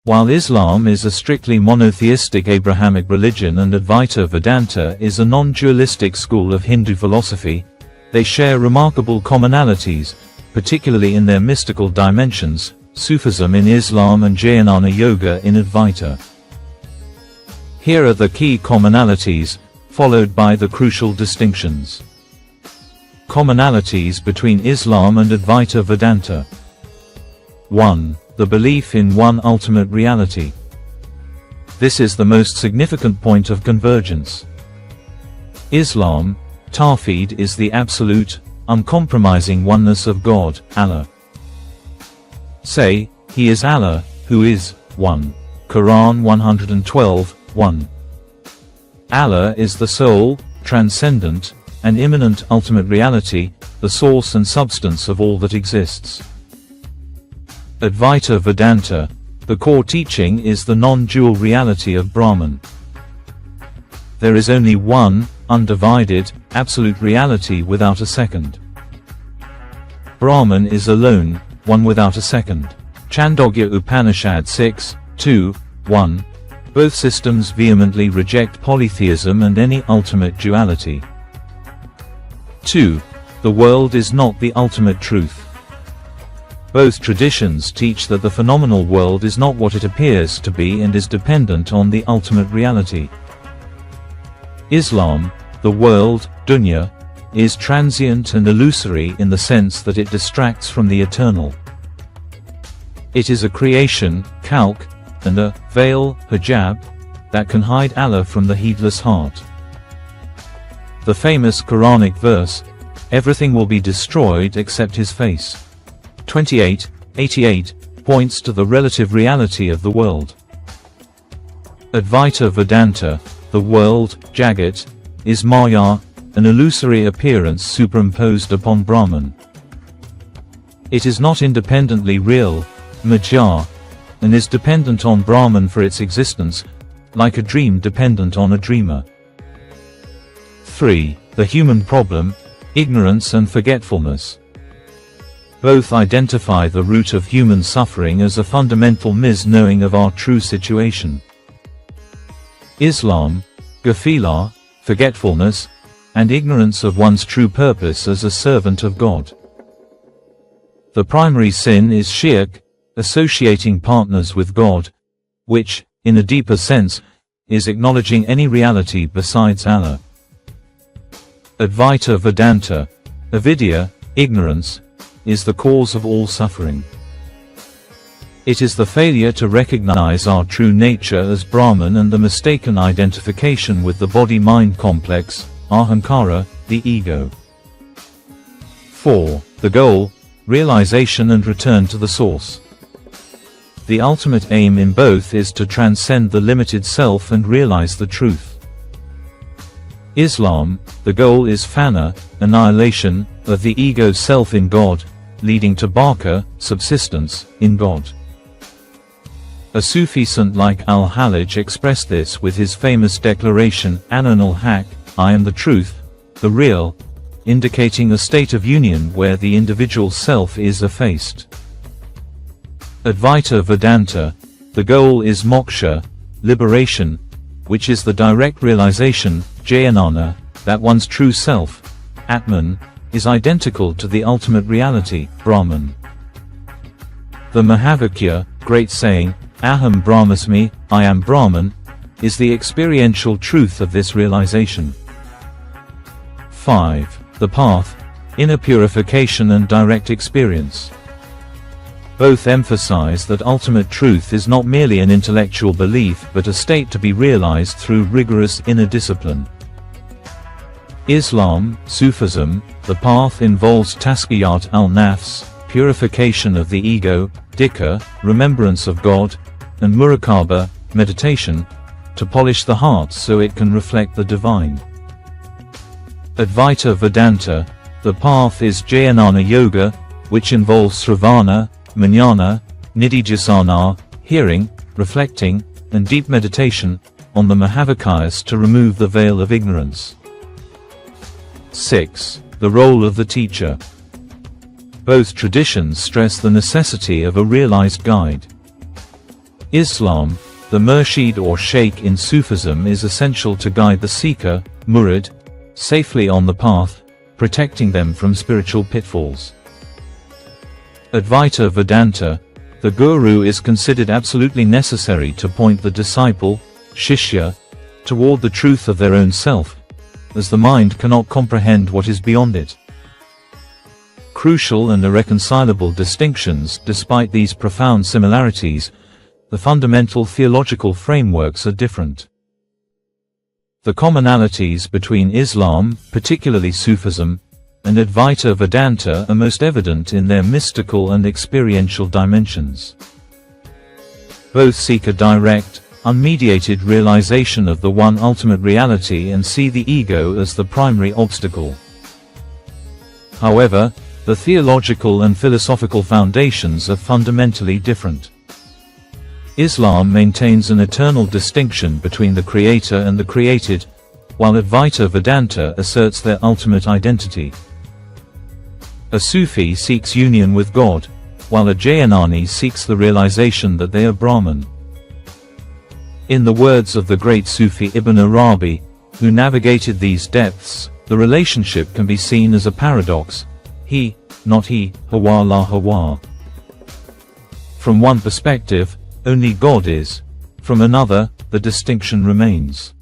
While Islam is a strictly monotheistic Abrahamic religion and Advaita Vedanta is a non-dualistic school of Hindu philosophy, they share remarkable commonalities, particularly in their mystical dimensions, Sufism in Islam and Jnana Yoga in Advaita. Here are the key commonalities, followed by the crucial distinctions. Commonalities between Islam and Advaita Vedanta. 1. The belief in one ultimate reality. This is the most significant point of convergence. Islam, Tawhid, is the absolute, uncompromising oneness of God, Allah. Say, He is Allah, who is one. Quran 112:1. Allah is the sole, transcendent, and immanent ultimate reality, the source and substance of all that exists. Advaita Vedanta, the core teaching is the non-dual reality of Brahman. There is only one, undivided, absolute reality without a second. Brahman is alone, one without a second. Chandogya Upanishad 6:2-1. Both systems vehemently reject polytheism and any ultimate duality. 2. The world is not the ultimate truth. Both traditions teach that the phenomenal world is not what it appears to be and is dependent on the ultimate reality. Islam, the world, dunya, is transient and illusory in the sense that it distracts from the eternal. It is a creation, khalq, and a veil, hijab, that can hide Allah from the heedless heart. The famous Quranic verse, "Everything will be destroyed except his face," 28:88, points to the relative reality of the world. Advaita Vedanta, the world, Jagat, is Maya, an illusory appearance superimposed upon Brahman. It is not independently real, Maya, and is dependent on Brahman for its existence, like a dream dependent on a dreamer. 3. The human problem, ignorance and forgetfulness. Both identify the root of human suffering as a fundamental misknowing of our true situation. Islam, ghafila, forgetfulness, and ignorance of one's true purpose as a servant of God. The primary sin is shirk, associating partners with God, which, in a deeper sense, is acknowledging any reality besides Allah. Advaita Vedanta, avidya, ignorance, is the cause of all suffering. It is the failure to recognize our true nature as Brahman and the mistaken identification with the body-mind complex, ahankara, the ego. 4. The goal, realization and return to the source. The ultimate aim in both is to transcend the limited self and realize the truth. Islam, the goal is fana, annihilation, of the ego self in God, leading to baqa, subsistence, in God. A Sufi saint like Al-Hallaj expressed this with his famous declaration, Anan al-Haq, I am the truth, the real, indicating a state of union where the individual self is effaced. Advaita Vedanta, the goal is moksha, liberation, which is the direct realization, jnana, that one's true self, Atman, is identical to the ultimate reality, Brahman. The Mahavakya, great saying, Aham Brahmasmi, I am Brahman, is the experiential truth of this realization. 5. The path, inner purification and direct experience. Both emphasize that ultimate truth is not merely an intellectual belief but a state to be realized through rigorous inner discipline. Islam, Sufism, the path involves taskiyat al-nafs, purification of the ego, dhikr, remembrance of God, and muraqabah, meditation, to polish the heart so it can reflect the divine. Advaita Vedanta, the path is jnana yoga, which involves sravana, manana, nididhyasana, hearing, reflecting, and deep meditation, on the Mahavakyas to remove the veil of ignorance. 6. The role of the teacher. Both traditions stress the necessity of a realized guide. Islam, the murshid or sheikh in Sufism, is essential to guide the seeker, murid, safely on the path, protecting them from spiritual pitfalls. Advaita Vedanta, the guru is considered absolutely necessary to point the disciple, shishya, toward the truth of their own self, as the mind cannot comprehend what is beyond it. Crucial and irreconcilable distinctions. Despite these profound similarities, the fundamental theological frameworks are different. The commonalities between Islam, particularly Sufism, and Advaita Vedanta are most evident in their mystical and experiential dimensions. Both seek a direct, unmediated realization of the one ultimate reality and see the ego as the primary obstacle. However, the theological and philosophical foundations are fundamentally different. Islam maintains an eternal distinction between the creator and the created, while Advaita Vedanta asserts their ultimate identity. A Sufi seeks union with God, while a Jainani seeks the realization that they are Brahman. In the words of the great Sufi Ibn Arabi, who navigated these depths, the relationship can be seen as a paradox: he, not he, hawa la hawa. From one perspective, only God is. From another, the distinction remains.